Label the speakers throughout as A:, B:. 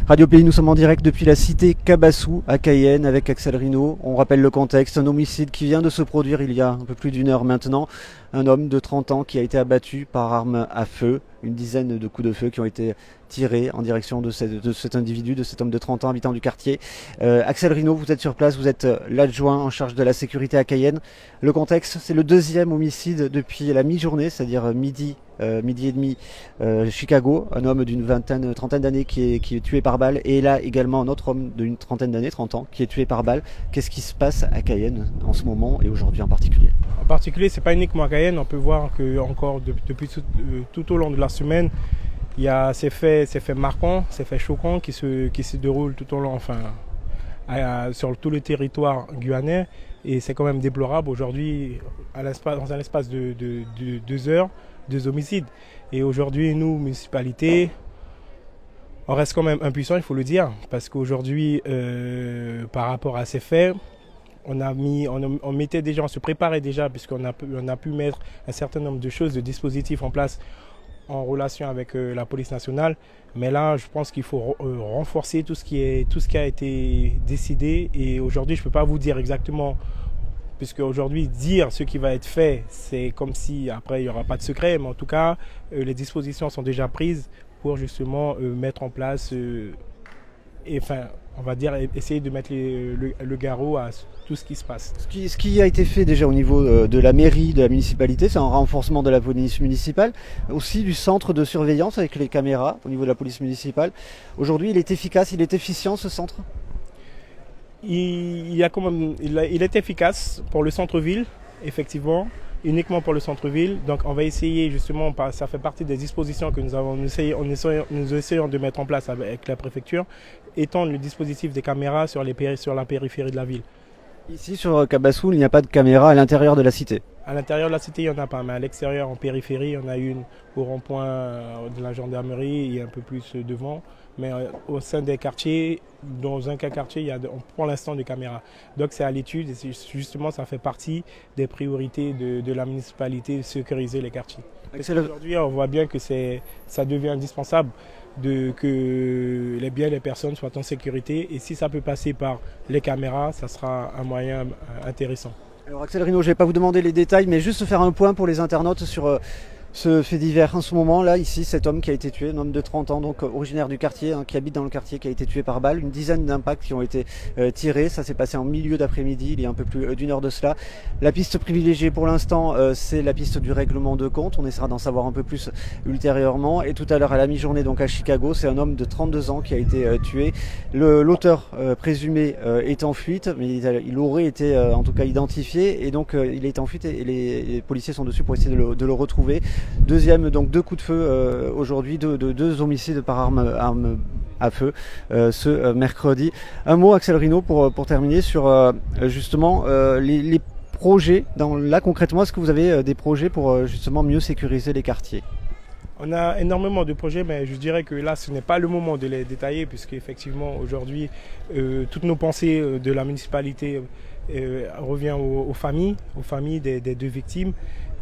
A: Radio Pays, nous sommes en direct depuis la cité Cabassou à Cayenne avec Axel Rinaud. On rappelle le contexte, un homicide qui vient de se produire il y a un peu plus d'une heure maintenant. Un homme de 30 ans qui a été abattu par arme à feu. Une dizaine de coups de feu qui ont été tirés en direction de cet individu, de cet homme de 30 ans, habitant du quartier. Axel Rinaud, vous êtes sur place, vous êtes l'adjoint en charge de la sécurité à Cayenne. Le contexte, c'est le deuxième homicide depuis la mi-journée, c'est-à-dire midi et demi, Chicago, un homme d'une trentaine d'années qui est tué par balle, et là également un autre homme d'une trentaine d'années, 30 ans, qui est tué par balle. Qu'est-ce qui se passe à Cayenne en ce moment et aujourd'hui en particulier?
B: En particulier, c'est pas uniquement à Cayenne, on peut voir que encore depuis tout au long de la semaine, il y a ces faits marquants, ces faits choquants qui se déroulent tout au long, enfin, sur tout le territoire guyanais, et c'est quand même déplorable aujourd'hui, dans un espace de 2 heures, 2 homicides. Et aujourd'hui, nous, municipalité, on reste quand même impuissants, il faut le dire, parce qu'aujourd'hui, par rapport à ces faits, on se préparait déjà, puisqu'on a pu mettre un certain nombre de choses, de dispositifs en place en relation avec la police nationale. Mais là, je pense qu'il faut renforcer tout ce qui a été décidé. Et aujourd'hui, je ne peux pas vous dire exactement, puisque aujourd'hui, dire ce qui va être fait, c'est comme si après, il n'y aura pas de secret. Mais en tout cas, les dispositions sont déjà prises pour justement mettre en place, on va dire, essayer de mettre le garrot à tout ce qui se passe.
A: Ce qui a été fait déjà au niveau de la mairie, de la municipalité, c'est un renforcement de la police municipale, aussi du centre de surveillance avec les caméras au niveau de la police municipale. Aujourd'hui, il est efficace, il est efficient ce centre?
B: Il est efficace pour le centre-ville, effectivement, uniquement pour le centre-ville. Donc on va essayer justement, ça fait partie des dispositions que nous essayons de mettre en place avec la préfecture, étendre le dispositif des caméras sur la périphérie de la ville.
A: Ici sur Cabassou, il n'y a pas de caméra à l'intérieur de la cité?
B: À l'intérieur de la cité, il n'y en a pas, mais à l'extérieur, en périphérie, il y en a une au rond-point de la gendarmerie et un peu plus devant. Mais au sein des quartiers, dans un quartier, il y a pour l'instant des caméras. Donc c'est à l'étude et justement ça fait partie des priorités de la municipalité de sécuriser les quartiers. Aujourd'hui, on voit bien que ça devient indispensable que les biens des personnes soient en sécurité. Et si ça peut passer par les caméras, ça sera un moyen intéressant.
A: Alors Axel Rinaud, je ne vais pas vous demander les détails, mais juste faire un point pour les internautes sur ce fait divers en ce moment là, ici, cet homme qui a été tué, un homme de 30 ans, donc originaire du quartier, qui habite dans le quartier, qui a été tué par balle, une dizaine d'impacts qui ont été tirés, ça s'est passé en milieu d'après-midi, il y a un peu plus d'une heure de cela. La piste privilégiée pour l'instant, c'est la piste du règlement de compte, on essaiera d'en savoir un peu plus ultérieurement, et tout à l'heure à la mi-journée, donc à Chicago, c'est un homme de 32 ans qui a été tué. L'auteur présumé est en fuite, mais il aurait été en tout cas identifié, et donc il est en fuite et les policiers sont dessus pour essayer de le retrouver. Deuxième, donc 2 coups de feu aujourd'hui, 2 homicides par arme à feu ce mercredi. Un mot, Axel Rinaud, pour terminer sur justement les projets. Là concrètement, est-ce que vous avez des projets pour justement mieux sécuriser les quartiers?
B: On a énormément de projets, mais je dirais que là, ce n'est pas le moment de les détailler, puisque effectivement aujourd'hui, toutes nos pensées de la municipalité revient aux familles des 2 victimes.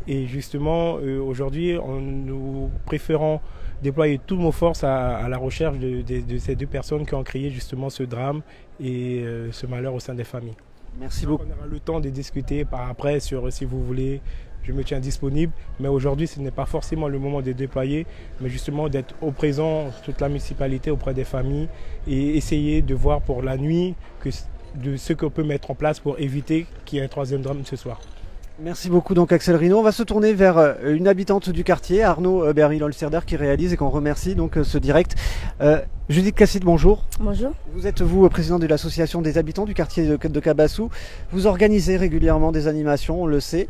B: Et justement, aujourd'hui, nous préférons déployer toutes nos forces à la recherche de ces 2 personnes qui ont créé justement ce drame et ce malheur au sein des familles.
A: Merci beaucoup.
B: On aura le temps de discuter par après sur, si vous voulez, je me tiens disponible. Mais aujourd'hui, ce n'est pas forcément le moment de déployer, mais justement d'être au présent, toute la municipalité auprès des familles et essayer de voir pour la nuit de ce qu'on peut mettre en place pour éviter qu'il y ait un 3e drame ce soir.
A: Merci beaucoup donc Axel Rinaud. On va se tourner vers une habitante du quartier, Arnaud Berry-Lolserder, qui réalise et qu'on remercie donc ce direct. Judith Casside, bonjour.
C: Bonjour.
A: Vous êtes présidente de l'association des habitants du quartier de Cabassou. Vous organisez régulièrement des animations, on le sait.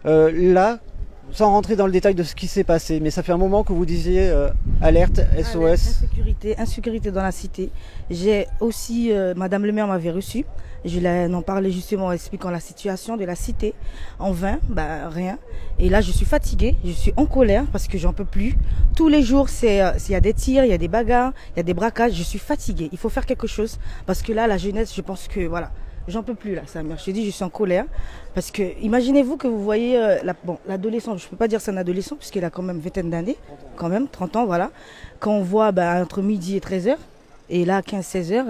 A: Là, sans rentrer dans le détail de ce qui s'est passé, mais ça fait un moment que vous disiez alerte, SOS.
C: Insécurité dans la cité. J'ai aussi, Madame le maire m'avait reçu. Je l'en parlais justement en expliquant la situation de la cité. En vain, rien. Et là, je suis fatiguée, je suis en colère parce que j'en peux plus. Tous les jours, il y a des tirs, il y a des bagarres, il y a des braquages. Je suis fatiguée. Il faut faire quelque chose parce que là, la jeunesse, je pense que voilà, j'en peux plus là. Ça, je te dis, je suis en colère parce que imaginez-vous que vous voyez l'adolescent. Je peux pas dire c'est un adolescent puisqu'il a quand même vingtaine d'années, quand même 30 ans, voilà. Quand on voit entre midi et 13h. Et là, à 15-16 heures,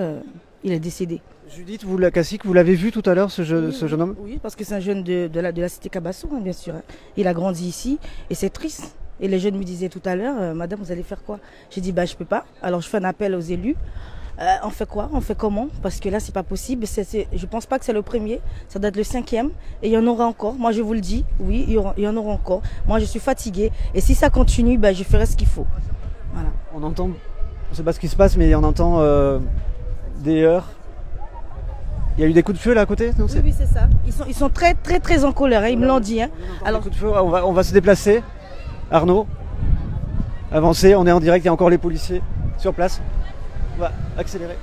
C: il est décédé.
A: Judith, vous l'avez vu tout à l'heure, ce jeune homme?
C: Oui, parce que c'est un jeune de la cité Cabassou, hein, bien sûr. Hein. Il a grandi ici et c'est triste. Et les jeunes me disaient tout à l'heure, madame, vous allez faire quoi? J'ai dit, bah, je ne peux pas. Alors je fais un appel aux élus. On fait quoi? On fait comment? Parce que là, c'est pas possible. Je pense pas que c'est le premier. Ça doit être le 5e. Et il y en aura encore. Moi, je vous le dis. Oui, il y en aura encore. Moi, je suis fatiguée. Et si ça continue, ben, je ferai ce qu'il faut. Voilà.
A: On entend, on ne sait pas ce qui se passe, mais on entend des heurts. Il y a eu des coups de feu là à côté? Non,
C: oui, c'est ça. Ils sont très, très, très en colère. Hein. Ils me l'ont dit. Hein.
A: Alors, des coups de feu. On va se déplacer. Arnaud, avancez. On est en direct. Il y a encore les policiers sur place. On va accélérer.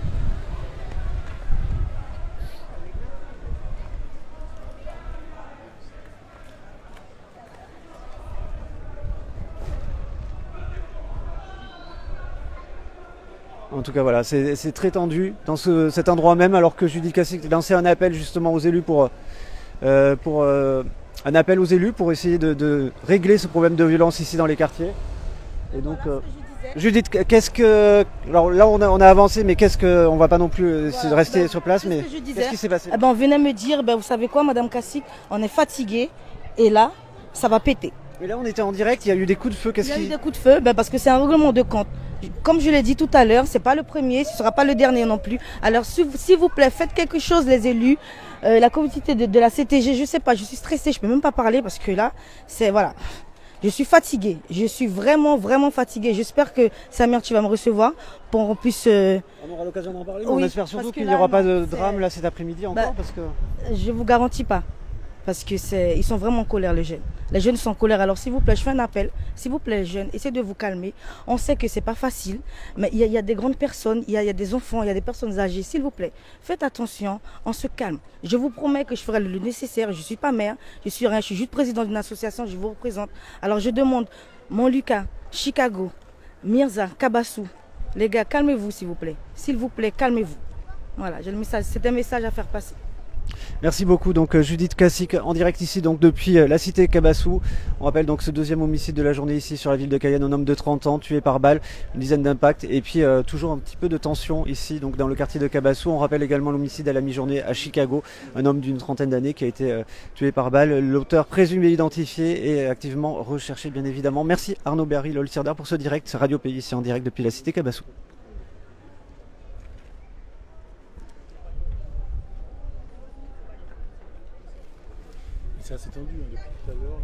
A: En tout cas, voilà, c'est très tendu dans cet endroit même, alors que Judith Cassic lançait un appel justement aux élus pour essayer de régler ce problème de violence ici dans les quartiers. Et donc, Judith, alors là on a avancé, mais on va pas non plus rester sur place, mais qu'est-ce qui s'est passé?
C: On venait me dire, vous savez quoi, madame Cassic, on est fatigué et là, ça va péter.
A: Mais là on était en direct, il y a eu des coups de feu.
C: Il y a eu des coups de feu, parce que c'est un règlement de compte. Comme je l'ai dit tout à l'heure, c'est pas le premier, ce ne sera pas le dernier non plus. Alors s'il vous plaît, faites quelque chose les élus, la communauté de la CTG, je sais pas, je suis stressée, je peux même pas parler parce que là, voilà. Je suis fatiguée, je suis vraiment, vraiment fatiguée. J'espère que Samir, tu vas me recevoir pour qu'on puisse...
A: On aura l'occasion d'en parler, mais oui, on espère surtout qu'il n'y aura pas de drame là cet après-midi encore. Parce que...
C: Je vous garantis pas, parce que ils sont vraiment en colère les jeunes. Les jeunes sont en colère, alors s'il vous plaît, je fais un appel. S'il vous plaît les jeunes, essayez de vous calmer. On sait que c'est pas facile, mais il y a des grandes personnes, il y a des enfants, il y a des personnes âgées. S'il vous plaît, faites attention, on se calme. Je vous promets que je ferai le nécessaire. Je ne suis pas maire, je suis rien, je suis juste président d'une association, je vous représente. Alors je demande, Montluca, Chicago, Mirza, Cabassou, les gars, calmez-vous s'il vous plaît. S'il vous plaît, calmez-vous. Voilà, j'ai le message, c'est un message à faire passer.
A: Merci beaucoup. Donc Judith Cassic en direct ici donc depuis la cité Cabassou. On rappelle donc ce deuxième homicide de la journée ici sur la ville de Cayenne, un homme de 30 ans tué par balle, une dizaine d'impacts et puis toujours un petit peu de tension ici donc dans le quartier de Cabassou. On rappelle également l'homicide à la mi-journée à Chicago, un homme d'une trentaine d'années qui a été tué par balle. L'auteur présumé identifié et activement recherché bien évidemment. Merci Arnaud Berry, Lol Sirder pour ce direct Radio Pays ici en direct depuis la cité Cabassou.
D: C'est assez tendu hein, depuis tout à l'heure.